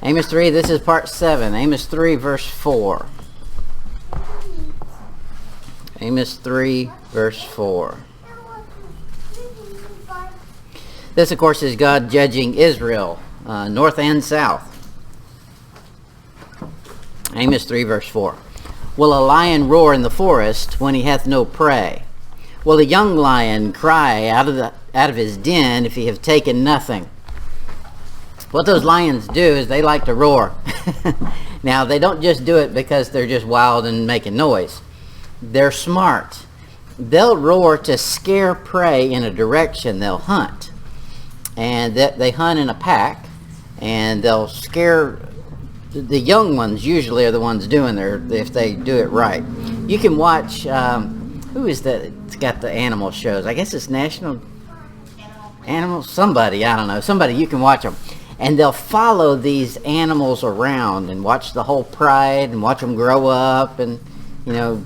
Amos 3, this is part 7. Amos 3, verse 4. Amos 3, verse 4. This, of course, is God judging Israel, north and south. Amos 3, verse 4. Will a lion roar in the forest when he hath no prey? Will a young lion cry out of his den if he have taken nothing? What those lions do is they like to roar. Now, they don't just do it because they're just wild and making noise. They're smart. They'll roar to scare prey in a direction they'll hunt. And they hunt in a pack, and they'll scare the young ones. Usually are the ones doing if they do it right. You can watch, who is that? It's got the animal shows. I guess it's National Animals. Somebody, I don't know. Somebody, you can watch them. And they'll follow these animals around and watch the whole pride and watch them grow up and,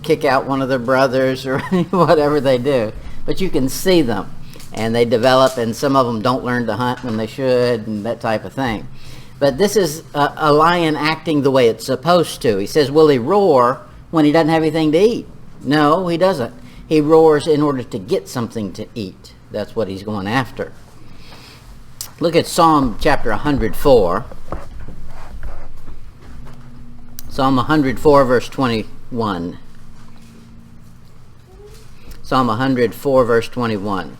kick out one of their brothers or whatever they do. But you can see them. And they develop, and some of them don't learn to hunt when they should, and that type of thing. But this is a lion acting the way it's supposed to. He says, will he roar when he doesn't have anything to eat? No, he doesn't. He roars in order to get something to eat. That's what he's going after. Look at Psalm chapter 104. Psalm 104, verse 21. Psalm 104, verse 21.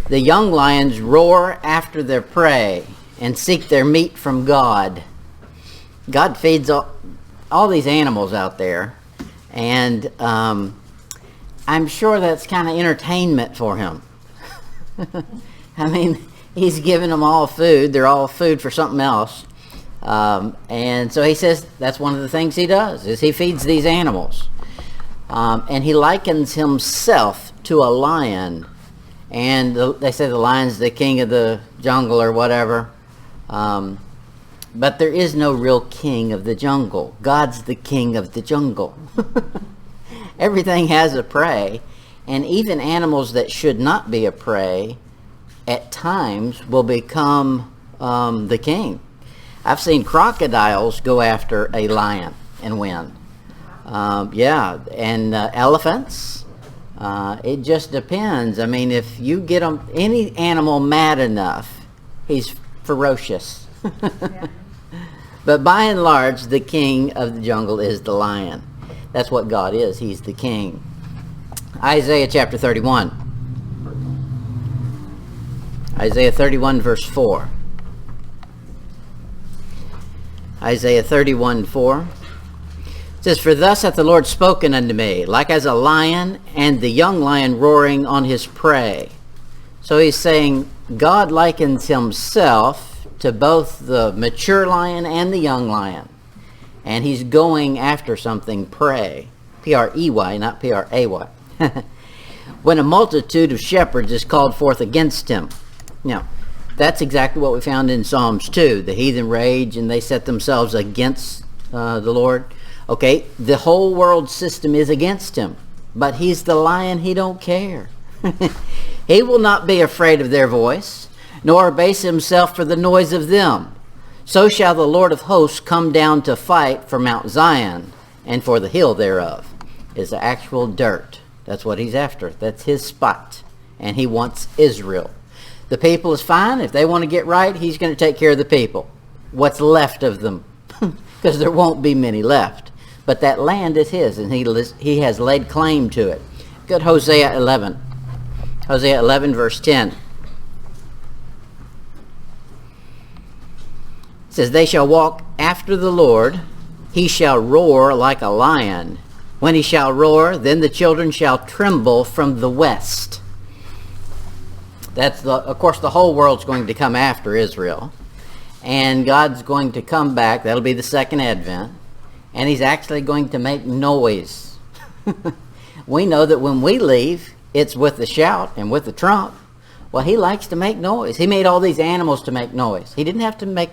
The young lions roar after their prey and seek their meat from God. God feeds all these animals out there, and I'm sure that's kind of entertainment for him. I mean, he's giving them all food. They're all food for something else. And so he says that's one of the things he does, is he feeds these animals. And he likens himself to a lion. And they say the lion's the king of the jungle or whatever. But there is no real king of the jungle. God's the king of the jungle. Everything has a prey. And even animals that should not be a prey, at times, will become the king. I've seen crocodiles go after a lion and win. And elephants. It just depends. I mean, if you get any animal mad enough, he's ferocious. Yeah. But by and large, the king of the jungle is the lion. That's what God is. He's the king. Isaiah chapter 31. Isaiah 31, verse 4. Isaiah 31, 4. It says, for thus hath the Lord spoken unto me, like as a lion and the young lion roaring on his prey. So he's saying God likens himself to both the mature lion and the young lion. And he's going after something, prey. P-R-E-Y, not P-R-A-Y. When a multitude of shepherds is called forth against him. Now, that's exactly what we found in Psalms 2. The heathen rage and they set themselves against the Lord. Okay, the whole world system is against him, but he's the lion. He don't care. He will not be afraid of their voice, nor abase himself for the noise of them. So shall the Lord of hosts come down to fight for Mount Zion, and for the hill thereof. Is the actual dirt. That's what he's after. That's his spot, and he wants Israel. The people is fine. If they want to get right, he's going to take care of the people. What's left of them, because there won't be many left. But that land is his, and he has laid claim to it. Go to Hosea 11. Hosea 11, verse 10. It says, they shall walk after the Lord. He shall roar like a lion. When he shall roar, then the children shall tremble from the west. Of course, the whole world's going to come after Israel. And God's going to come back. That'll be the second advent. And he's actually going to make noise. We know that when we leave, it's with the shout and with the trump. Well, he likes to make noise. He made all these animals to make noise. He didn't have to make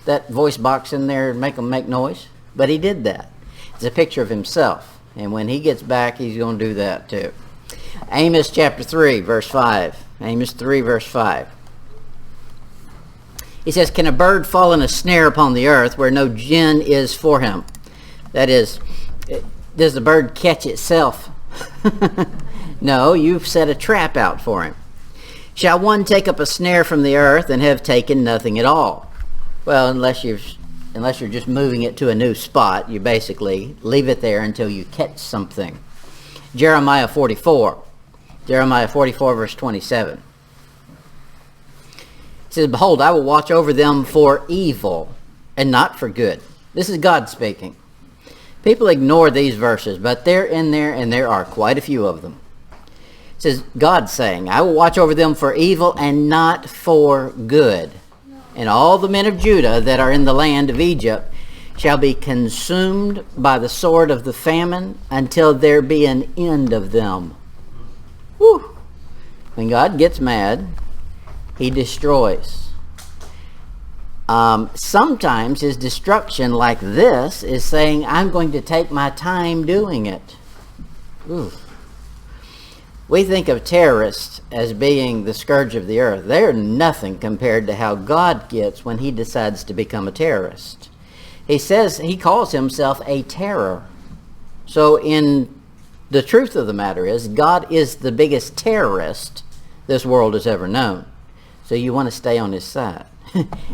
that voice box in there and make them make noise, but he did that. It's a picture of himself. And when he gets back, he's going to do that too. Amos chapter 3, verse 5. Amos 3, verse 5. He says, can a bird fall in a snare upon the earth where no gin is for him? That is, does the bird catch itself? No, you've set a trap out for him. Shall one take up a snare from the earth and have taken nothing at all? Well, unless you're just moving it to a new spot, you basically leave it there until you catch something. Jeremiah 44 verse 27. It says, behold, I will watch over them for evil and not for good. This is God speaking. People ignore these verses, but they're in there, and there are quite a few of them. It says, God saying, I will watch over them for evil and not for good. And all the men of Judah that are in the land of Egypt shall be consumed by the sword of the famine until there be an end of them. Whew. When God gets mad, he destroys. Sometimes his destruction, like this, is saying, I'm going to take my time doing it. Ooh. We think of terrorists as being the scourge of the earth. They're nothing compared to how God gets when he decides to become a terrorist. He says he calls himself a terror. So the truth of the matter is, God is the biggest terrorist this world has ever known. So you want to stay on his side.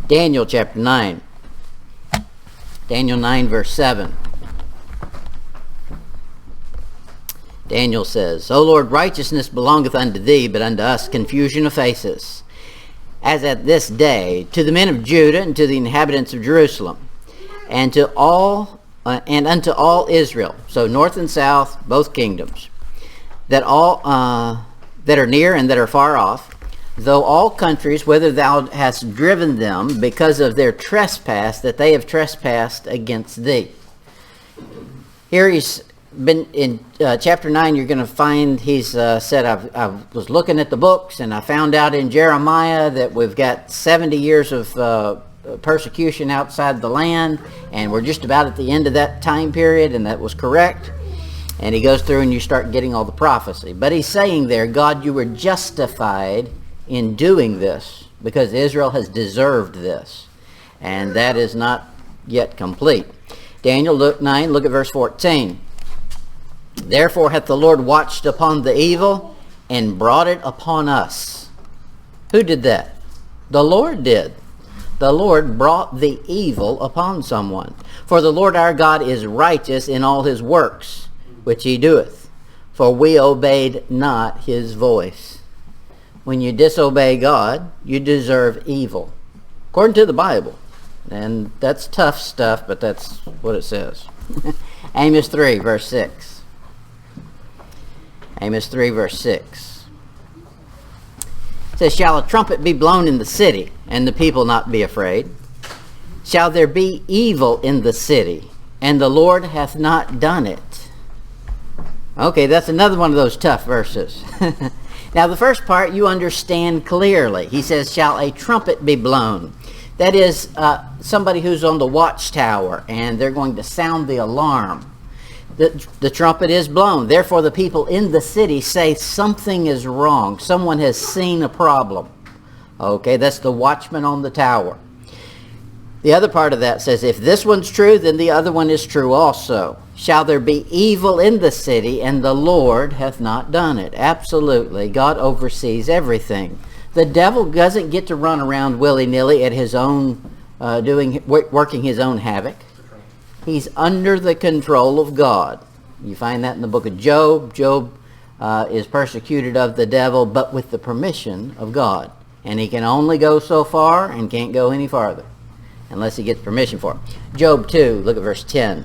Daniel chapter 9. Daniel 9 verse 7. Daniel says, O Lord, righteousness belongeth unto thee, but unto us confusion of faces, as at this day, to the men of Judah and to the inhabitants of Jerusalem, and to all unto all Israel, so north and south, both kingdoms, that all that are near and that are far off, though all countries, whither thou hast driven them because of their trespass, that they have trespassed against thee. Here he's been in chapter 9. You're going to find he's said, I was looking at the books and I found out in Jeremiah that we've got 70 years of persecution outside the land, and we're just about at the end of that time period, and that was correct. And he goes through and you start getting all the prophecy. But he's saying there, God, you were justified in doing this because Israel has deserved this, and that is not yet complete. Daniel 9, look at verse 14. Therefore hath the Lord watched upon the evil and brought it upon us. Who did that? The Lord did. The Lord brought the evil upon someone. For the Lord our God is righteous in all his works which he doeth, for we obeyed not his voice. When you disobey God, you deserve evil, according to the Bible. And that's tough stuff, but that's what it says. Amos 3, verse 6. Amos 3, verse 6. It says, shall a trumpet be blown in the city, and the people not be afraid? Shall there be evil in the city, and the Lord hath not done it? Okay, that's another one of those tough verses. Now, the first part you understand clearly. He says, shall a trumpet be blown? That is somebody who's on the watchtower, and they're going to sound the alarm. The trumpet is blown. Therefore, the people in the city say something is wrong. Someone has seen a problem. Okay, that's the watchman on the tower. The other part of that says, if this one's true, then the other one is true also. Shall there be evil in the city, and the Lord hath not done it? Absolutely. God oversees everything. The devil doesn't get to run around willy-nilly at his own, working his own havoc. He's under the control of God. You find that in the book of Job. Job is persecuted of the devil, but with the permission of God. And he can only go so far and can't go any farther unless he gets permission for it. Job 2, look at verse 10.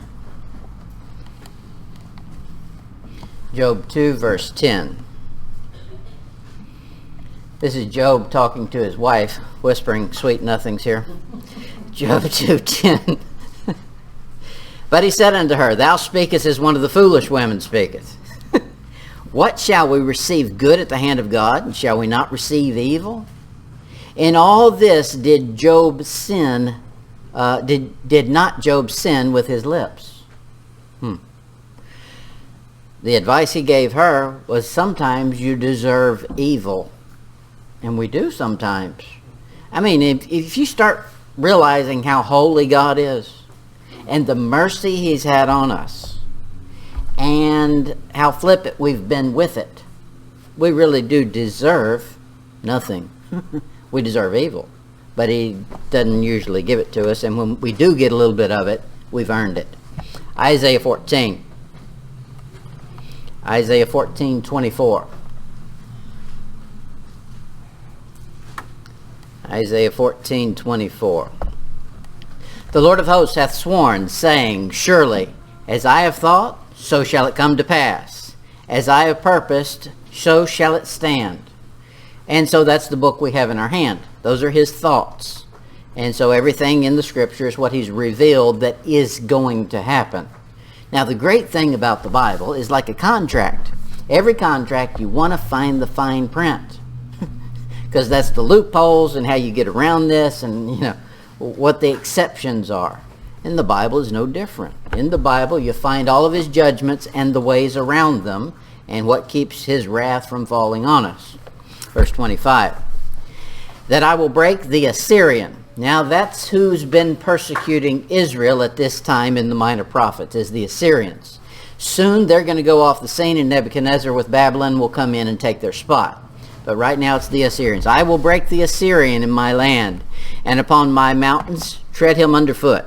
Job 2, verse 10. This is Job talking to his wife, whispering sweet nothings here. Job 2:10. But he said unto her, thou speakest as one of the foolish women speaketh. What shall we receive good at the hand of God, and shall we not receive evil? In all this did Job sin, did not Job sin with his lips? The advice he gave her was sometimes you deserve evil. And we do sometimes. I mean, if you start realizing how holy God is and the mercy he's had on us and how flippant we've been with it, we really do deserve nothing. We deserve evil. But he doesn't usually give it to us, and when we do get a little bit of it, we've earned it. Isaiah 14. Isaiah 14:24. Isaiah 14:24. The Lord of hosts hath sworn, saying, Surely, as I have thought, so shall it come to pass. As I have purposed, so shall it stand. And so that's the book we have in our hand. Those are his thoughts. And so everything in the scripture is what he's revealed that is going to happen. Now, the great thing about the Bible is like a contract. Every contract, you want to find the fine print. Because that's the loopholes and how you get around this and, what the exceptions are. And the Bible is no different. In the Bible, you find all of his judgments and the ways around them and what keeps his wrath from falling on us. Verse 25. That I will break the Assyrian. Now that's who's been persecuting Israel at this time in the Minor Prophets, is the Assyrians. Soon they're going to go off the scene, and Nebuchadnezzar with Babylon will come in and take their spot. But right now it's the Assyrians. I will break the Assyrian in my land, and upon my mountains tread him underfoot.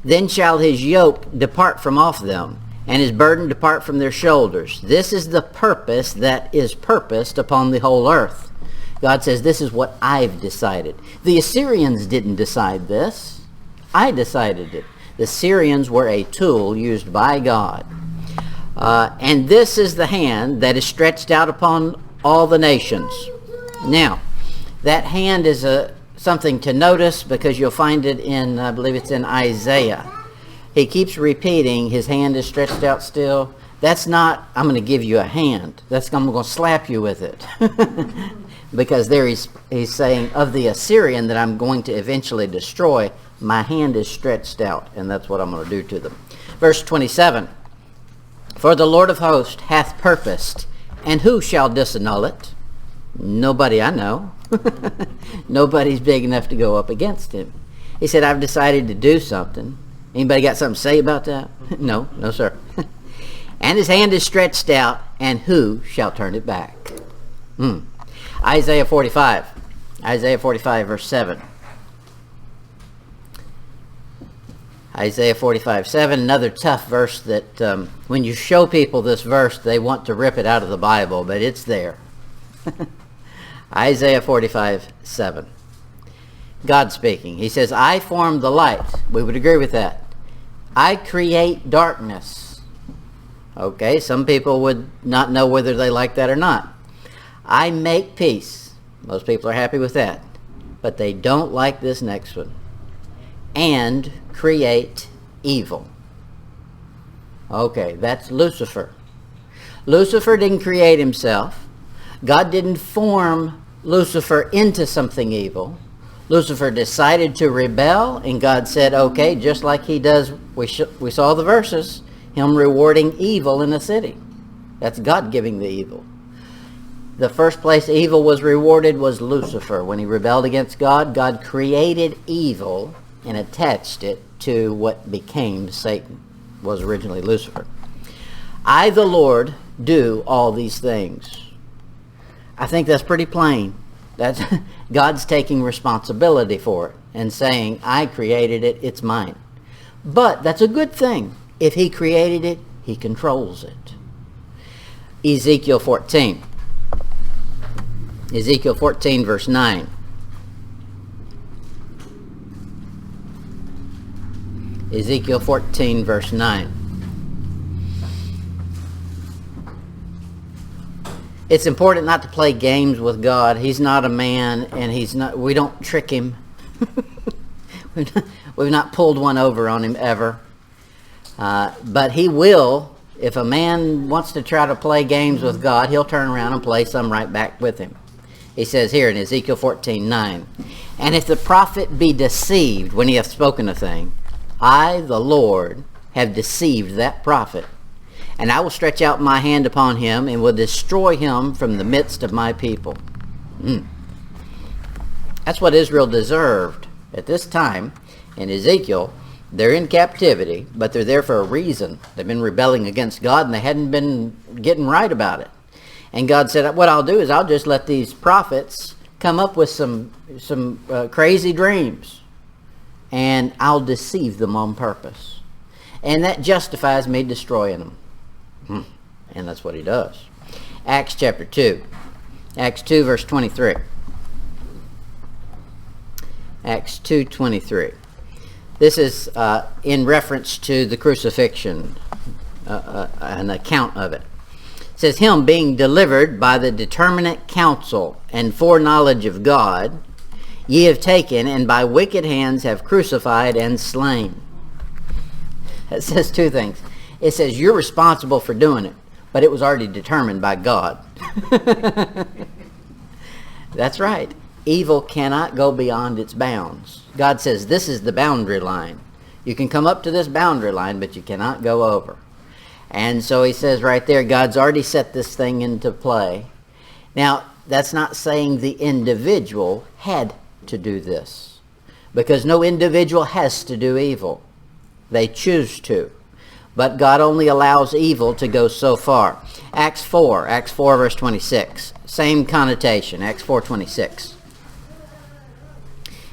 Then shall his yoke depart from off them, and his burden depart from their shoulders. This is the purpose that is purposed upon the whole earth. God says, this is what I've decided. The Assyrians didn't decide this. I decided it. The Assyrians were a tool used by God. And this is the hand that is stretched out upon all the nations. Now, that hand is something to notice because you'll find it in, I believe it's in Isaiah. He keeps repeating, his hand is stretched out still. That's not, I'm going to give you a hand. That's, I'm going to slap you with it. Because there he's saying, of the Assyrian that I'm going to eventually destroy, my hand is stretched out, and that's what I'm going to do to them. Verse 27, For the Lord of hosts hath purposed, and who shall disannul it? Nobody I know. Nobody's big enough to go up against him. He said, I've decided to do something. Anybody got something to say about that? No, sir. And his hand is stretched out, and who shall turn it back? Isaiah 45. Isaiah 45, verse 7. Isaiah 45, 7, another tough verse that when you show people this verse, they want to rip it out of the Bible, but it's there. Isaiah 45, 7. God speaking. He says, I form the light. We would agree with that. I create darkness. Okay, some people would not know whether they like that or not. I make peace. Most people are happy with that. But they don't like this next one. And create evil. Okay, that's Lucifer. Lucifer didn't create himself. God didn't form Lucifer into something evil. Lucifer decided to rebel, and God said, okay, just like he does, we saw the verses, him rewarding evil in a city. That's God giving the evil. The first place evil was rewarded was Lucifer. When he rebelled against God, God created evil and attached it to what became Satan, was originally Lucifer. I, the Lord, do all these things. I think that's pretty plain. That's God's taking responsibility for it and saying, I created it, it's mine. But that's a good thing. If he created it, he controls it. Ezekiel 14. Ezekiel 14, verse 9. Ezekiel 14, verse 9. It's important not to play games with God. He's not a man, and we don't trick him. We've not pulled one over on him ever. But he will, if a man wants to try to play games with God, he'll turn around and play some right back with him. He says here in Ezekiel 14:9, and if the prophet be deceived when he hath spoken a thing, I, the Lord, have deceived that prophet. And I will stretch out my hand upon him and will destroy him from the midst of my people. That's what Israel deserved at this time. In Ezekiel, they're in captivity, but they're there for a reason. They've been rebelling against God, and they hadn't been getting right about it. And God said, what I'll do is I'll just let these prophets come up with some crazy dreams, and I'll deceive them on purpose. And that justifies me destroying them. And that's what he does. Acts chapter 2. Acts 2 verse 23. Acts 2:23. This is in reference to the crucifixion, an account of it. It says, him being delivered by the determinate counsel and foreknowledge of God, ye have taken, and by wicked hands have crucified and slain. It says two things. It says you're responsible for doing it, but it was already determined by God. That's right. Evil cannot go beyond its bounds. God says this is the boundary line. You can come up to this boundary line, but you cannot go over. And so he says right there, God's already set this thing into play. Now, that's not saying the individual had to do this, because no individual has to do evil. They choose to. But God only allows evil to go so far. Acts 4 verse 26. Same connotation, Acts 4:26.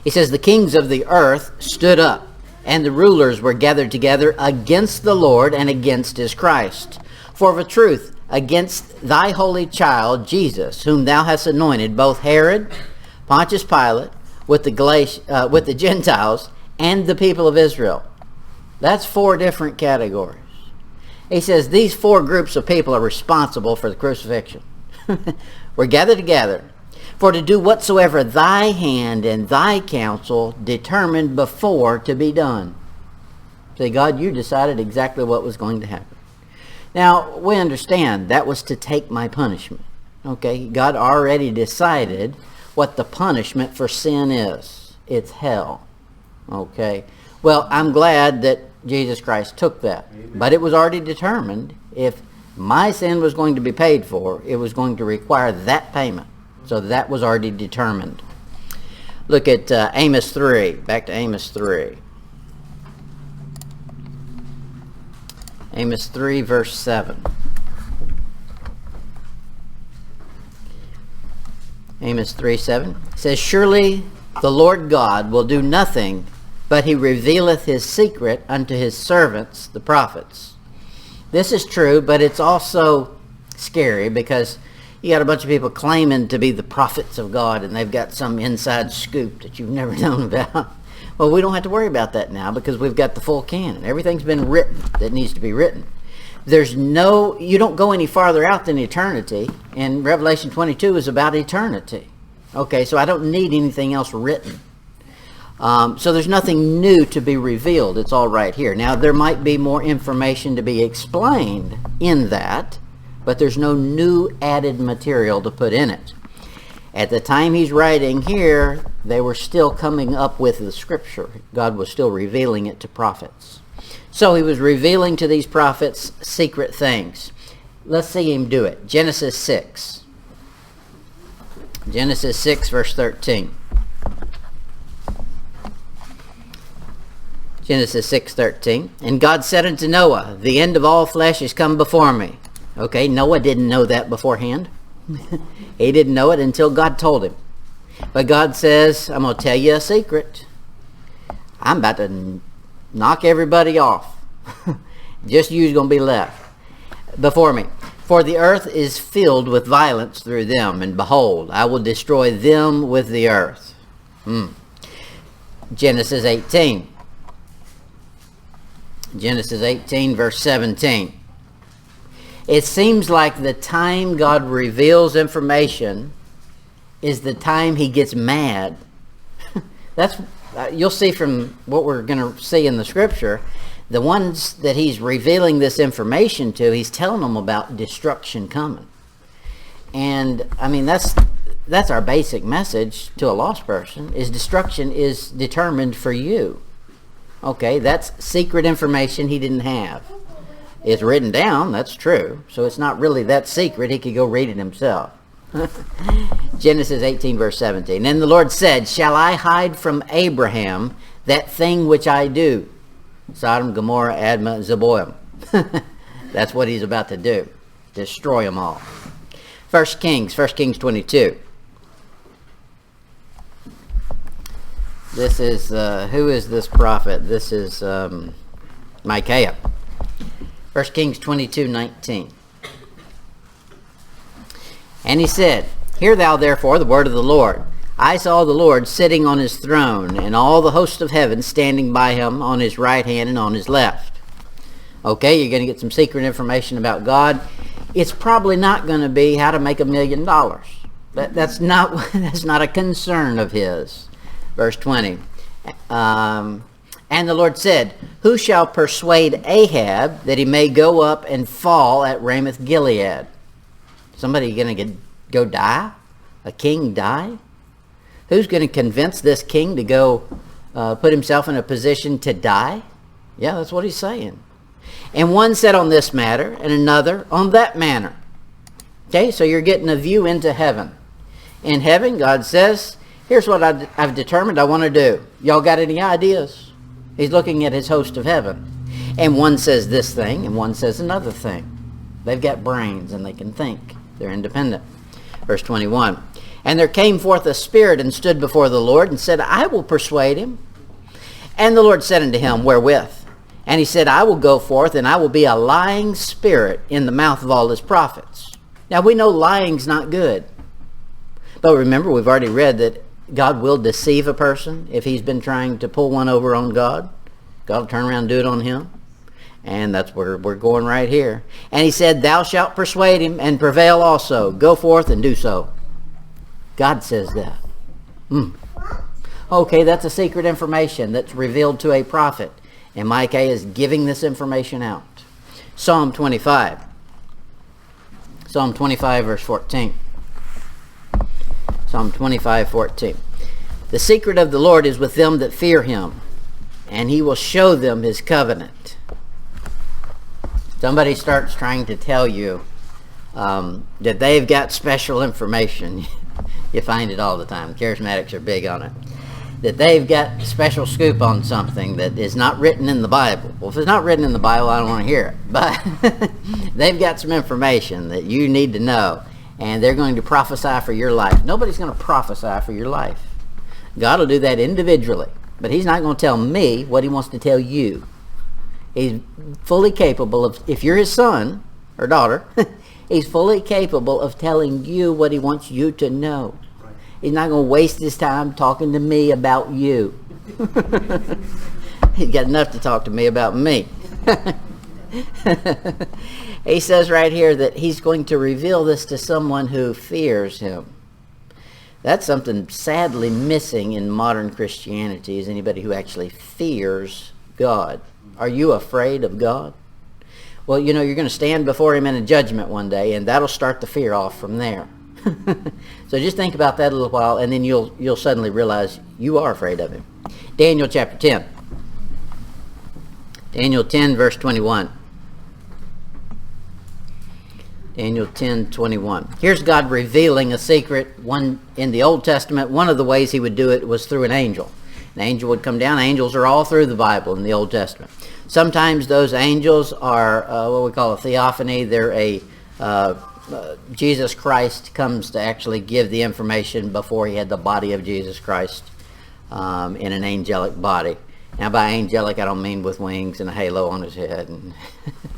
He says, the kings of the earth stood up, and the rulers were gathered together against the Lord and against his Christ. For of a truth, against thy holy child, Jesus, whom thou hast anointed, both Herod, Pontius Pilate, with the Gentiles, and the people of Israel. That's 4 different categories. He says these 4 groups of people are responsible for the crucifixion. We're gathered together for to do whatsoever thy hand and thy counsel determined before to be done. Say, God, you decided exactly what was going to happen. Now, we understand that was to take my punishment. Okay, God already decided what the punishment for sin is. It's hell. Okay, well, I'm glad that Jesus Christ took that. Amen. But it was already determined if my sin was going to be paid for, it was going to require that payment. So that was already determined. Look at Amos 3. Back to Amos 3. Amos 3 verse 7. Amos 3:7 says, surely the Lord God will do nothing, but he revealeth his secret unto his servants, the prophets. This is true, but it's also scary, because you got a bunch of people claiming to be the prophets of God, and they've got some inside scoop that you've never known about. Well, we don't have to worry about that now, because we've got the full canon. Everything's been written that needs to be written. You don't go any farther out than eternity, and Revelation 22 is about eternity. Okay, so I don't need anything else written. So there's nothing new to be revealed. It's all right here. Now, there might be more information to be explained in that, but there's no new added material to put in it. At the time he's writing here, they were still coming up with the scripture. God was still revealing it to prophets. So he was revealing to these prophets secret things. Let's see him do it. Genesis 6. Genesis 6 verse 13. Genesis 6:13. And God said unto Noah, the end of all flesh is come before me. Okay, Noah didn't know that beforehand. He didn't know it until God told him. But God says, I'm going to tell you a secret. I'm about to knock everybody off. Just you's going to be left before me. For the earth is filled with violence through them, and behold, I will destroy them with the earth. Genesis 18. Genesis 18 verse 17. It seems like the time God reveals information is the time he gets mad. That's you'll see from what we're going to see in the scripture, the ones that he's revealing this information to, he's telling them about destruction coming. And I mean, that's our basic message to a lost person, is destruction is determined for you. Okay, that's secret information he didn't have. It's written down, that's true. So it's not really that secret. He could go read it himself. Genesis 18, verse 17. And the Lord said, shall I hide from Abraham that thing which I do? Sodom, Gomorrah, Admah, Zeboim. That's what he's about to do. Destroy them all. 1 Kings 22. This is, who is this prophet? This is Micaiah. 1 Kings 22:19. And he said, hear thou therefore the word of the Lord. I saw the Lord sitting on his throne, and all the host of heaven standing by him on his right hand and on his left. Okay, you're going to get some secret information about God. It's probably not going to be how to make $1 million. That's not a concern of his. Verse 20. And the Lord said, who shall persuade Ahab that he may go up and fall at Ramoth Gilead? Somebody going to go die? A king die? Who's going to convince this king to go put himself in a position to die? Yeah, that's what he's saying. And one said on this matter, and another on that manner. Okay, so you're getting a view into heaven. In heaven, God says, here's what I've determined I want to do. Y'all got any ideas? He's looking at his host of heaven. And one says this thing, and one says another thing. They've got brains, and they can think. They're independent. Verse 21. And there came forth a spirit and stood before the Lord and said, I will persuade him. And the Lord said unto him, wherewith? And he said, I will go forth, and I will be a lying spirit in the mouth of all his prophets. Now we know lying's not good. But remember, we've already read that God will deceive a person if he's been trying to pull one over on God. God will turn around and do it on him. And that's where we're going right here. And he said, thou shalt persuade him and prevail also. Go forth and do so. God says that. Okay, that's a secret information that's revealed to a prophet. And Micah is giving this information out. Psalm 25. Psalm 25, verse 14. Psalm 25, 14. The secret of the Lord is with them that fear him, and he will show them his covenant. Somebody starts trying to tell you that they've got special information. You find it all the time. Charismatics are big on it. That they've got special scoop on something that is not written in the Bible. Well, if it's not written in the Bible, I don't want to hear it. But they've got some information that you need to know, and they're going to prophesy for your life. Nobody's going to prophesy for your life. God will do that individually, but he's not going to tell me what he wants to tell you. He's fully capable of, if you're his son or daughter, he's fully capable of telling you what he wants you to know. He's not going to waste his time talking to me about you. He's got enough to talk to me about me. He says right here that he's going to reveal this to someone who fears him. That's something sadly missing in modern Christianity, is anybody who actually fears God. Are you afraid of God? Well, you know, you're going to stand before him in a judgment one day, and that'll start the fear off from there. So just think about that a little while, and then you'll suddenly realize you are afraid of him. Daniel chapter 10. Daniel 10, verse 21. Daniel 10, 21. Here's God revealing a secret. One in the Old Testament, one of the ways he would do it was through an angel. An angel would come down. Angels are all through the Bible in the Old Testament. Sometimes those angels are what we call a theophany. They're Jesus Christ comes to actually give the information before he had the body of Jesus Christ in an angelic body. Now by angelic I don't mean with wings and a halo on his head. And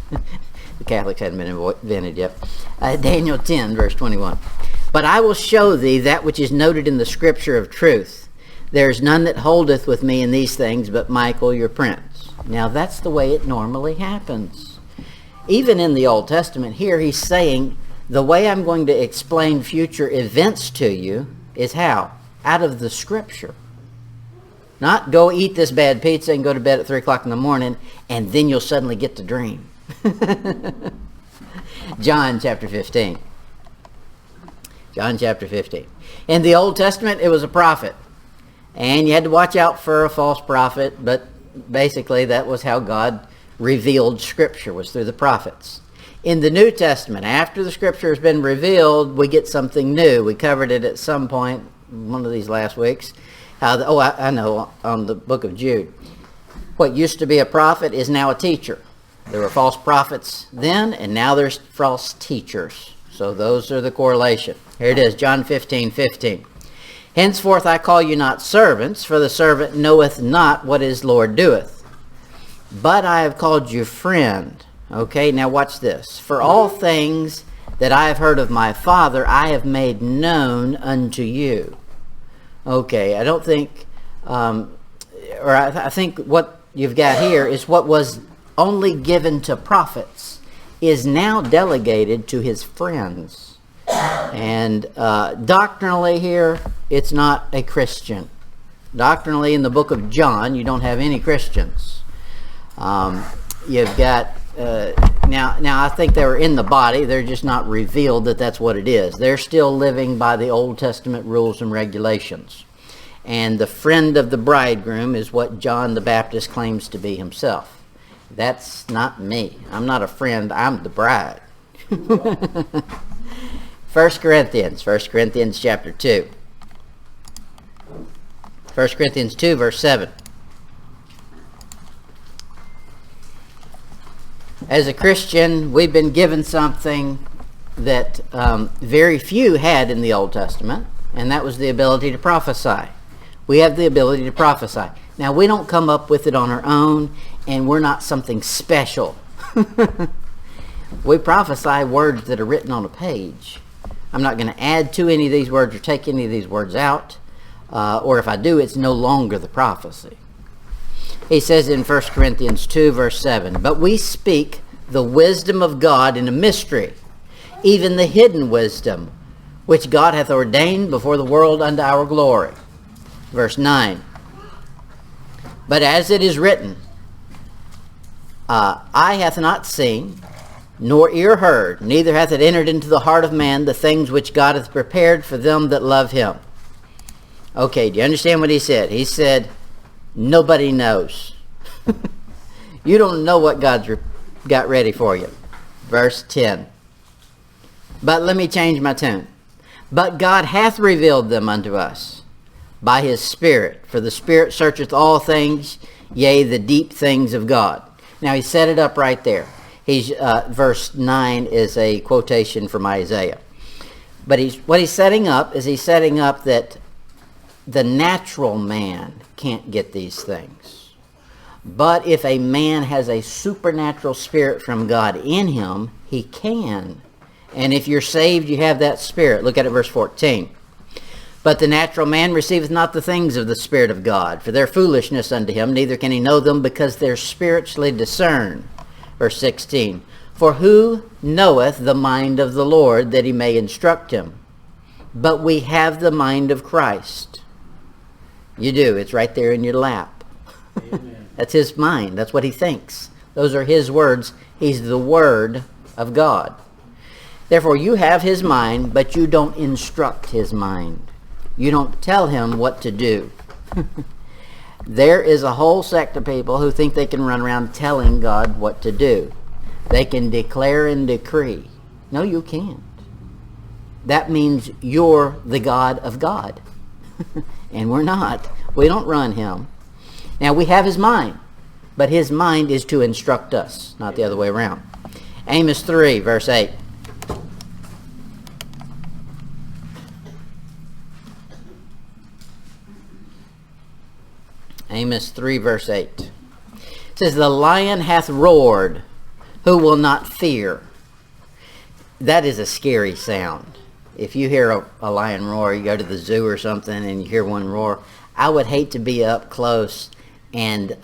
the Catholics hadn't been invented yet. Daniel 10 verse 21. But I will show thee that which is noted in the scripture of truth. There is none that holdeth with me in these things but Michael your prince. Now that's the way it normally happens. Even in the Old Testament here he's saying, the way I'm going to explain future events to you is how? Out of the scripture. Not go eat this bad pizza and go to bed at 3 o'clock in the morning and then you'll suddenly get to dream. John chapter 15. John chapter 15. In the Old Testament it was a prophet. And you had to watch out for a false prophet, but basically that was how God revealed scripture, was through the prophets. In the New Testament, after the Scripture has been revealed, we get something new. We covered it at some point, one of these last weeks. I know, on the book of Jude. What used to be a prophet is now a teacher. There were false prophets then, and now there's false teachers. So those are the correlation. Here it is, John 15:15. Henceforth I call you not servants, for the servant knoweth not what his Lord doeth. But I have called you friend. Okay, now watch this. For all things that I have heard of my Father, I have made known unto you. Okay, I don't think, I think what you've got here is what was only given to prophets is now delegated to his friends. And doctrinally here, it's not a Christian. Doctrinally, in the book of John, you don't have any Christians. You've got, now I think they were in the body, they're just not revealed that that's what it is. They're still living by the Old Testament rules and regulations. And the friend of the bridegroom is what John the Baptist claims to be himself. That's not me. I'm not a friend, I'm the bride. 1 Corinthians chapter 2. 1 Corinthians 2, verse 7. As a Christian, we've been given something that very few had in the Old Testament, and that was the ability to prophesy. We have the ability to prophesy. Now, we don't come up with it on our own, and we're not something special. We prophesy words that are written on a page. I'm not going to add to any of these words or take any of these words out, or if I do, it's no longer the prophecy. He says in 1 Corinthians 2, verse 7, but we speak the wisdom of God in a mystery, even the hidden wisdom, which God hath ordained before the world unto our glory. Verse 9, but as it is written, eye hath not seen, nor ear heard, neither hath it entered into the heart of man the things which God hath prepared for them that love him. Okay, do you understand what he said? He said, nobody knows. You don't know what God's got ready for you. Verse 10. But let me change my tune. But God hath revealed them unto us by his Spirit. For the Spirit searcheth all things, yea, the deep things of God. Now he set it up right there. Verse 9 is a quotation from Isaiah. But what he's setting up is he's setting up that the natural man can't get these things. But if a man has a supernatural spirit from God in him, he can. And if you're saved, you have that spirit. Look at it, verse 14. But the natural man receiveth not the things of the Spirit of God, for their foolishness unto him, neither can he know them, because they're spiritually discerned. Verse 16. For who knoweth the mind of the Lord, that he may instruct him? But we have the mind of Christ. You do. It's right there in your lap. Amen. That's his mind. That's what he thinks. Those are his words. He's the Word of God. Therefore, you have his mind, but you don't instruct his mind. You don't tell him what to do. There is a whole sect of people who think they can run around telling God what to do. They can declare and decree. No, you can't. That means you're the God of God. And we're not. We don't run him. Now, we have his mind, but his mind is to instruct us, not the other way around. Amos 3, verse 8. Amos 3, verse 8. It says, the lion hath roared, who will not fear? That is a scary sound. If you hear a lion roar, you go to the zoo or something and you hear one roar, I would hate to be up close and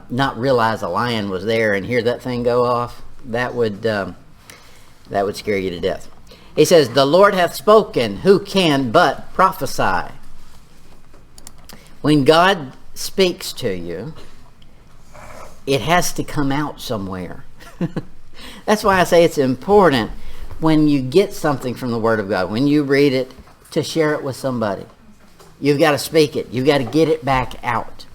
not realize a lion was there and hear that thing go off. That would scare you to death. He says, the Lord hath spoken, who can but prophesy? When God speaks to you, it has to come out somewhere. That's why I say it's important when you get something from the Word of God, when you read it, to share it with somebody. You've got to speak it. You've got to get it back out.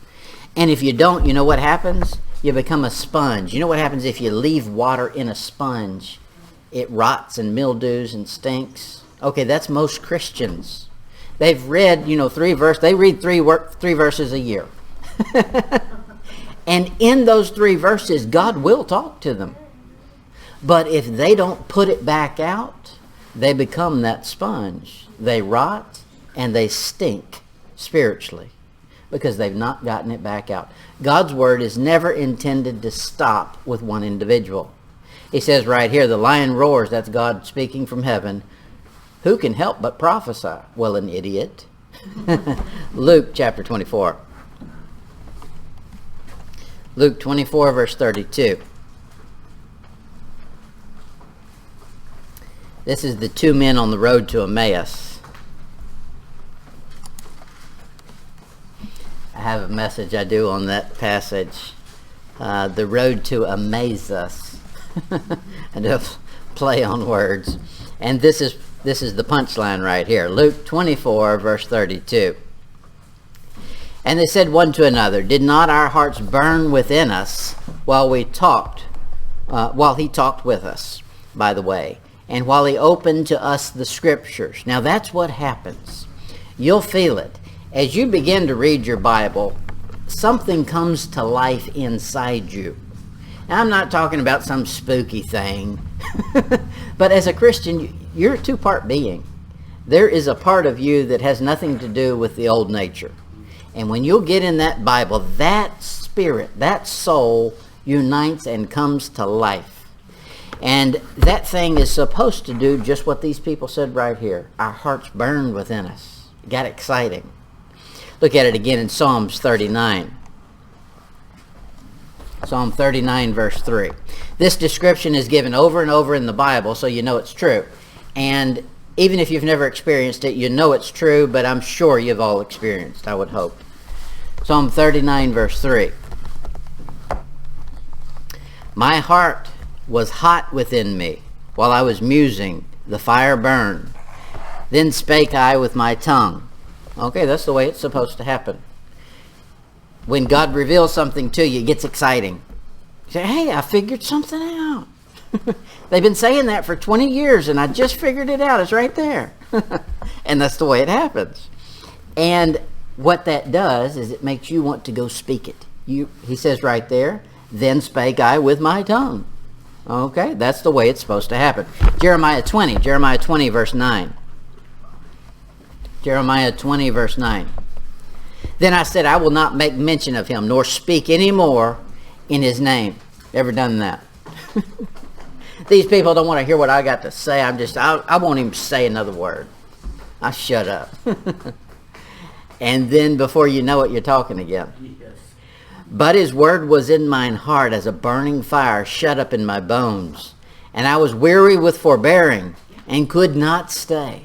And if you don't, you know what happens? You become a sponge. You know what happens if you leave water in a sponge? it rots and mildews and stinks. Okay, that's most Christians. They've read, they read three verses a year. And in those 3 verses, God will talk to them. But if they don't put it back out, they become that sponge. They rot and they stink spiritually because they've not gotten it back out. God's word is never intended to stop with one individual. He says right here, the lion roars. That's God speaking from heaven. Who can help but prophesy? Well, an idiot. Luke chapter 24. Luke 24, verse 32. This is the 2 men on the road to Emmaus. I have a message I do on that passage. The road to amaze us. I do a play on words. And this is the punchline right here. Luke 24, verse 32. And they said one to another, did not our hearts burn within us while he talked with us, by the way, and while he opened to us the scriptures? Now that's what happens. You'll feel it. As you begin to read your Bible, something comes to life inside you. Now, I'm not talking about some spooky thing, but as a Christian, you're a 2-part being. There is a part of you that has nothing to do with the old nature. And when you'll get in that Bible, that spirit, that soul unites and comes to life. And that thing is supposed to do just what these people said right here. Our hearts burned within us. It got exciting. Look at it again in Psalms 39. Psalm 39, verse 3. This description is given over and over in the Bible, so you know it's true. And even if you've never experienced it, you know it's true, but I'm sure you've all experienced, I would hope. Psalm 39, verse 3. My heart was hot within me. While I was musing, the fire burned. Then spake I with my tongue. Okay, that's the way it's supposed to happen. When God reveals something to you, it gets exciting. You say, hey, I figured something out. They've been saying that for 20 years, and I just figured it out. It's right there. And that's the way it happens. And what that does is it makes you want to go speak it. He says right there, then spake I with my tongue. Okay, that's the way it's supposed to happen. Jeremiah 20 verse 9. Jeremiah 20 verse 9. Then I said, I will not make mention of him, nor speak any more in his name. Ever done that? These people don't want to hear what I got to say. I won't even say another word. I shut up. And then before you know it, you're talking again. Yes. But his word was in mine heart as a burning fire shut up in my bones. And I was weary with forbearing and could not stay.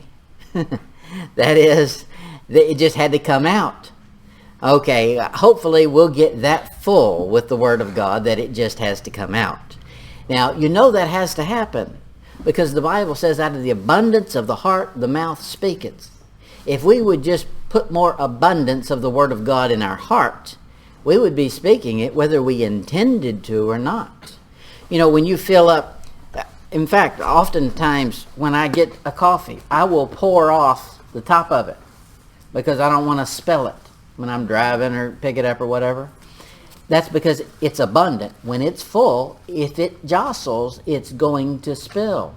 That is, it just had to come out. Okay, hopefully we'll get that full with the Word of God that it just has to come out. Now, you know that has to happen because the Bible says out of the abundance of the heart, the mouth speaketh. If we would just put more abundance of the Word of God in our heart, we would be speaking it whether we intended to or not. You know, when you fill up, in fact, oftentimes when I get a coffee, I will pour off the top of it because I don't want to spill it when I'm driving or pick it up or whatever. That's because it's abundant. When it's full, if it jostles, it's going to spill.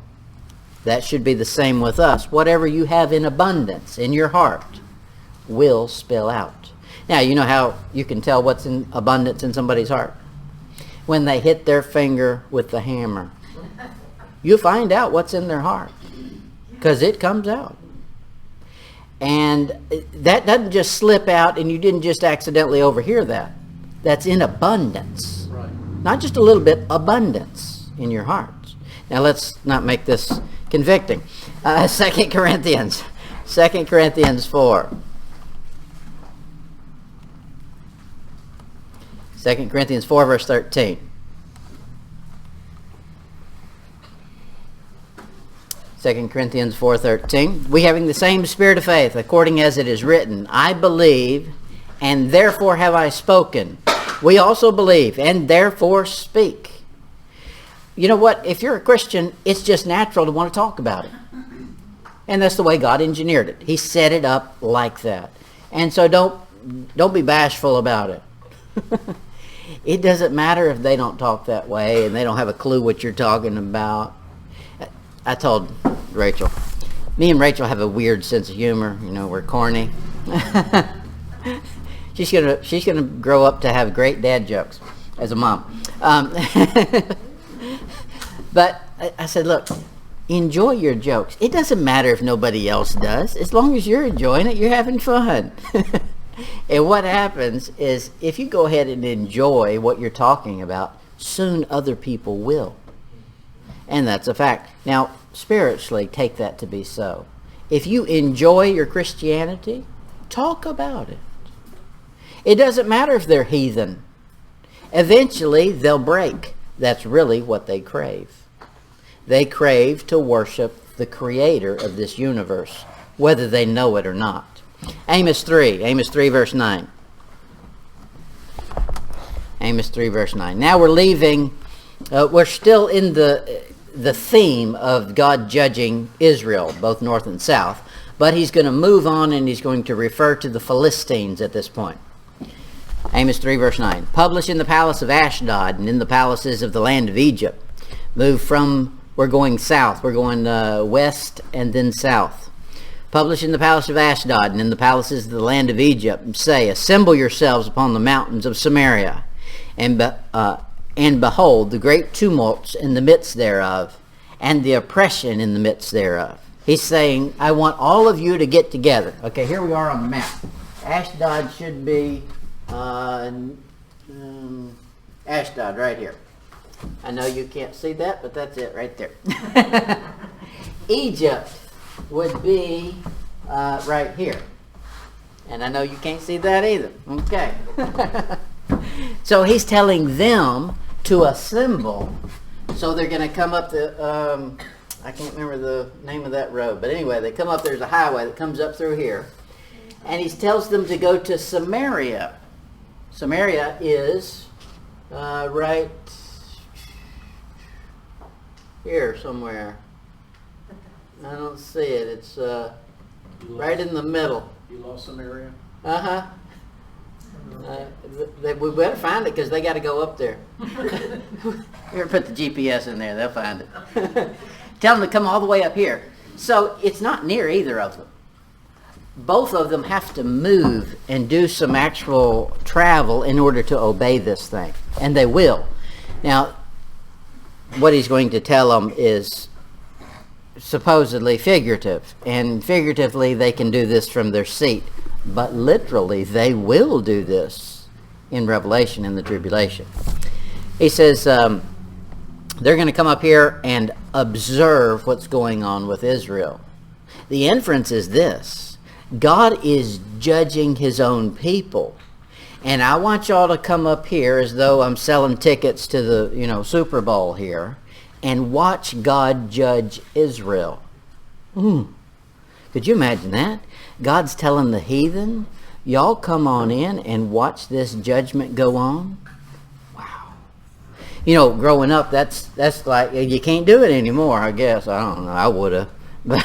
That should be the same with us. Whatever you have in abundance in your heart will spill out. Now, you know how you can tell what's in abundance in somebody's heart? When they hit their finger with the hammer. You find out what's in their heart because it comes out. And that doesn't just slip out and you didn't just accidentally overhear that. That's in abundance. Right. Not just a little bit, abundance in your heart. Now let's not make this convicting. 2 Corinthians 4. 2 Corinthians 4 verse 13. 2 Corinthians 4:13. We having the same spirit of faith, according as it is written, I believe, and therefore have I spoken. We also believe, and therefore speak. you know what? If you're a Christian, it's just natural to want to talk about it. And that's the way God engineered it. He set it up like that. And so don't be bashful about it. It doesn't matter if they don't talk that way and they don't have a clue what you're talking about. I told Rachel, me and Rachel have a weird sense of humor. You know, we're corny. She's gonna grow up to have great dad jokes as a mom. But I said, look, enjoy your jokes. It doesn't matter if nobody else does. As long as you're enjoying it, you're having fun. And what happens is if you go ahead and enjoy what you're talking about, soon other people will. And that's a fact. Now, spiritually, take that to be so. If you enjoy your Christianity, talk about it. It doesn't matter if they're heathen. Eventually, they'll break. That's really what they crave. They crave to worship the creator of this universe, whether they know it or not. Amos 3 verse 9. Amos 3 verse 9. Now we're leaving, we're still in the theme of God judging Israel, both north and south, but he's going to move on and he's going to refer to the Philistines at this point. Amos 3 verse 9. Publish in the palace of Ashdod and in the palaces of the land of Egypt. We're going south, we're going west and then south. Publish in the palace of Ashdod and in the palaces of the land of Egypt, and say, assemble yourselves upon the mountains of Samaria, and behold the great tumults in the midst thereof, and the oppression in the midst thereof. He's saying, I want all of you to get together. Okay, here we are on the map. Ashdod should be Ashdod right here. I know you can't see that, but that's it right there. Egypt would be right here. And I know you can't see that either. Okay. So he's telling them to assemble. So they're going to come up the, I can't remember the name of that road. But anyway, they come up, there's a highway that comes up through here. And he tells them to go to Samaria. Samaria is right here somewhere. I don't see it. It's right in the middle. You lost Samaria? Uh-huh. We better find it because they got to go up there. Here, put the GPS in there. They'll find it. Tell them to come all the way up here. So it's not near either of them. Both of them have to move and do some actual travel in order to obey this thing. And they will. Now, what he's going to tell them is supposedly figurative. And figuratively, they can do this from their seat. But literally, they will do this in Revelation, in the tribulation. He says they're going to come up here and observe what's going on with Israel. The inference is this. God is judging his own people. And I want y'all to come up here as though I'm selling tickets to the, Super Bowl here and watch God judge Israel. Could you imagine that? God's telling the heathen, y'all come on in and watch this judgment go on. Wow. Growing up, that's like, you can't do it anymore, I guess. I don't know, I would have. But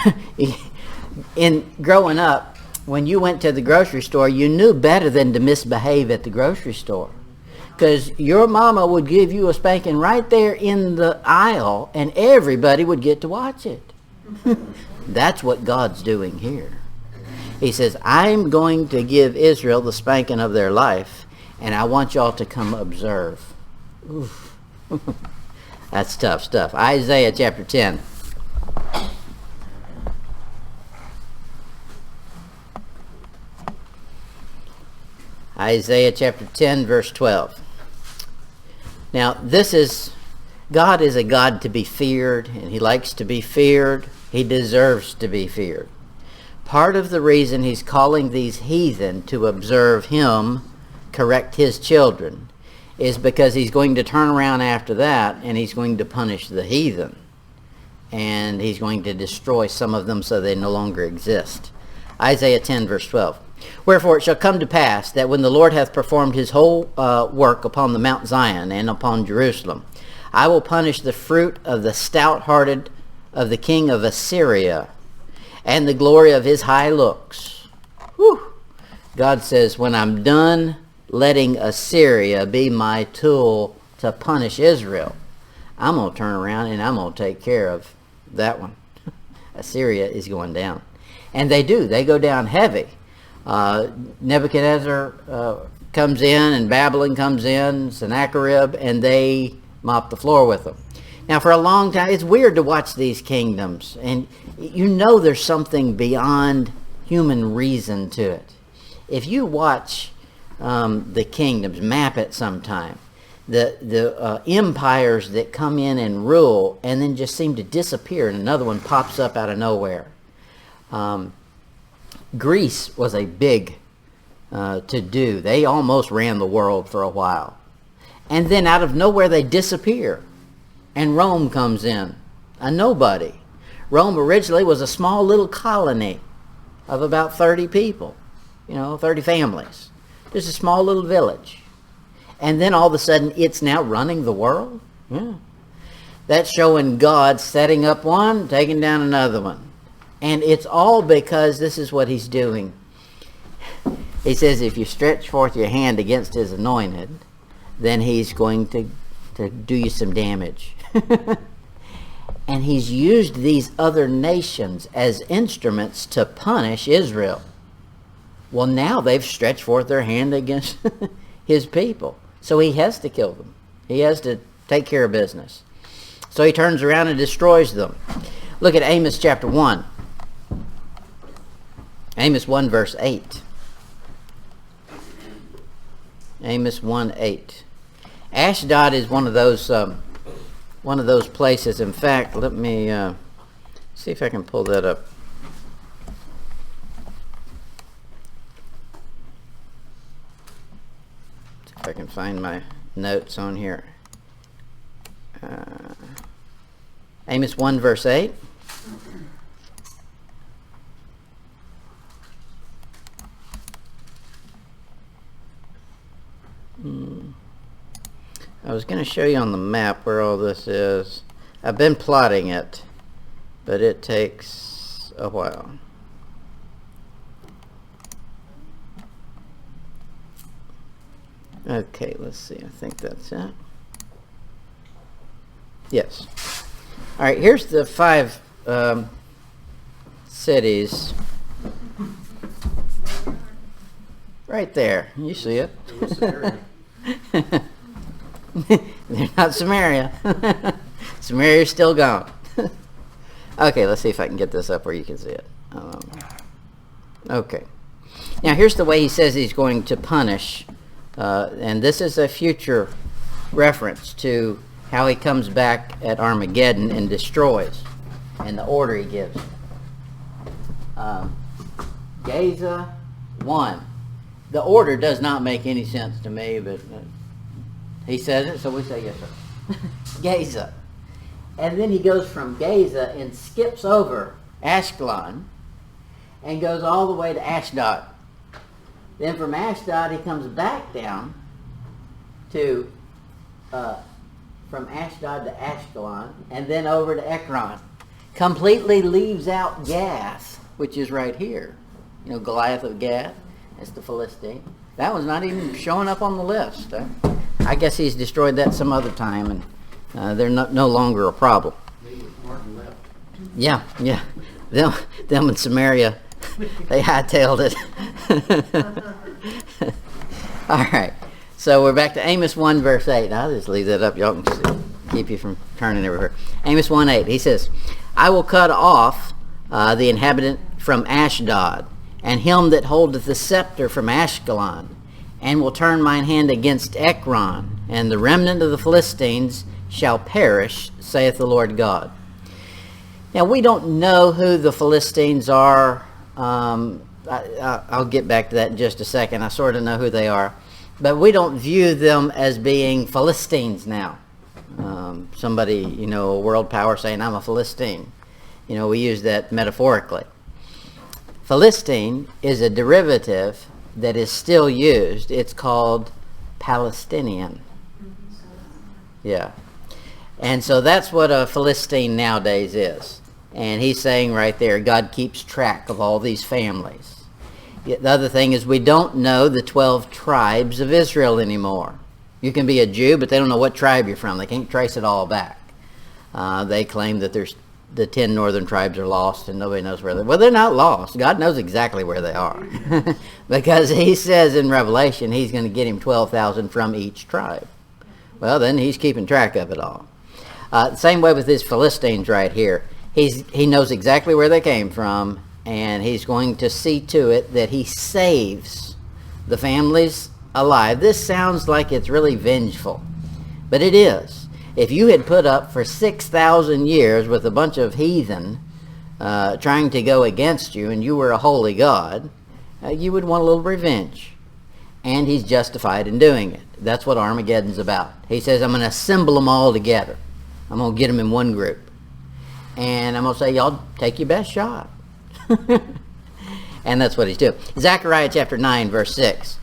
in growing up, when you went to the grocery store, you knew better than to misbehave at the grocery store. Because your mama would give you a spanking right there in the aisle, and everybody would get to watch it. That's what God's doing here. He says, I'm going to give Israel the spanking of their life, and I want y'all to come observe. Oof. That's tough stuff. Isaiah chapter 10. Isaiah chapter 10, verse 12. Now, God is a God to be feared, and he likes to be feared. He deserves to be feared. Part of the reason he's calling these heathen to observe him correct his children is because he's going to turn around after that and he's going to punish the heathen. And he's going to destroy some of them so they no longer exist. Isaiah 10, verse 12. Wherefore it shall come to pass that when the Lord hath performed his whole work upon the Mount Zion and upon Jerusalem, I will punish the fruit of the stout-hearted of the king of Assyria, and the glory of his high looks. Whew. God says, when I'm done letting Assyria be my tool to punish Israel, I'm going to turn around and I'm going to take care of that one. Assyria is going down. And they do. They go down heavy. Nebuchadnezzar comes in, and Babylon comes in, Sennacherib, and they mop the floor with them. Now, for a long time, it's weird to watch these kingdoms, and you know there's something beyond human reason to it. If you watch the kingdoms, map it sometime, the empires that come in and rule and then just seem to disappear, and another one pops up out of nowhere. Greece was a big to-do. They almost ran the world for a while. And then out of nowhere they disappear. And Rome comes in, a nobody. Rome originally was a small little colony of about 30 people, 30 families. Just a small little village. And then all of a sudden it's now running the world? Yeah. That's showing God setting up one, taking down another one. And it's all because this is what he's doing. He says if you stretch forth your hand against his anointed, then he's going to do you some damage. And he's used these other nations as instruments to punish Israel. Well, now they've stretched forth their hand against his people. So he has to kill them. He has to take care of business. So he turns around and destroys them. Look at Amos chapter 1. Amos 1 verse 8. Amos 1:8. Ashdod is one of those places. In fact, let me see if I can pull that up. See if I can find my notes on here. Amos 1 verse 8. I was going to show you on the map where all this is. I've been plotting it, but it takes a while. Okay, let's see. I think that's it. Yes. All right, here's the 5 cities. Right there. You see it. They're not Samaria. Samaria's still gone. Okay, let's see if I can get this up where you can see it. Okay. Now here's the way he says he's going to punish, and this is a future reference to how he comes back at Armageddon and destroys, and the order he gives. Gaza 1. The order does not make any sense to me, but he says it, so we say yes, sir. Gaza. And then he goes from Gaza and skips over Ashkelon and goes all the way to Ashdod. Then from Ashdod he comes back down to, from Ashdod to Ashkelon, and then over to Ekron. Completely leaves out Gath, which is right here. Goliath of Gath. That's the Philistine. That one's not even showing up on the list. I guess he's destroyed that some other time, and they're no longer a problem. Yeah. Them in Samaria, they hightailed it. All right. So we're back to Amos 1 verse 8. I'll just leave that up. Y'all can keep you from turning everywhere. Amos 1:8. He says, I will cut off the inhabitant from Ashdod, and him that holdeth the scepter from Ashkelon, and will turn mine hand against Ekron, and the remnant of the Philistines shall perish, saith the Lord God. Now, we don't know who the Philistines are. I'll get back to that in just a second. I sort of know who they are. But we don't view them as being Philistines now. Somebody, a world power saying, I'm a Philistine. We use that metaphorically. Philistine is a derivative that is still used. It's called Palestinian. Yeah. And so that's what a Philistine nowadays is. And he's saying right there, God keeps track of all these families. The other thing is we don't know the 12 tribes of Israel anymore. You can be a Jew, but they don't know what tribe you're from. They can't trace it all back. They claim that the 10 northern tribes are lost and nobody knows where they're. Well, they're not lost. God knows exactly where they are. Because he says in Revelation he's going to get him 12,000 from each tribe. Well, then he's keeping track of it all. Same way with these Philistines right here. He knows exactly where they came from, and he's going to see to it that he saves the families alive. This sounds like it's really vengeful, but it is. If you had put up for 6,000 years with a bunch of heathen trying to go against you, and you were a holy God, you would want a little revenge. And he's justified in doing it. That's what Armageddon's about. He says, I'm going to assemble them all together. I'm going to get them in one group. And I'm going to say, y'all take your best shot. And that's what he's doing. Zechariah chapter 9, verse 6.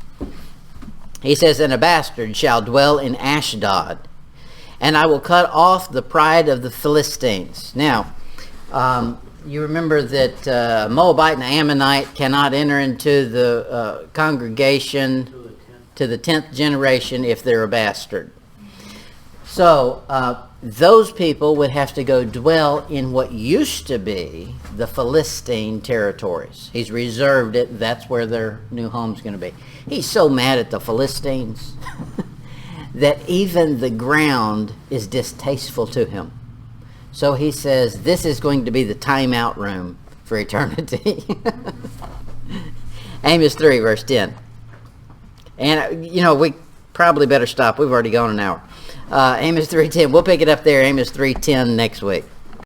He says, and a bastard shall dwell in Ashdod, and I will cut off the pride of the Philistines. Now, you remember that Moabite and Ammonite cannot enter into the congregation to the 10th generation if they're a bastard. So those people would have to go dwell in what used to be the Philistine territories. He's reserved it. That's where their new home's going to be. He's so mad at the Philistines that even the ground is distasteful to him. So he says, this is going to be the timeout room for eternity. Amos 3, verse 10. And, we probably better stop. We've already gone an hour. Amos 3:10. We'll pick it up there, Amos 3:10 next week.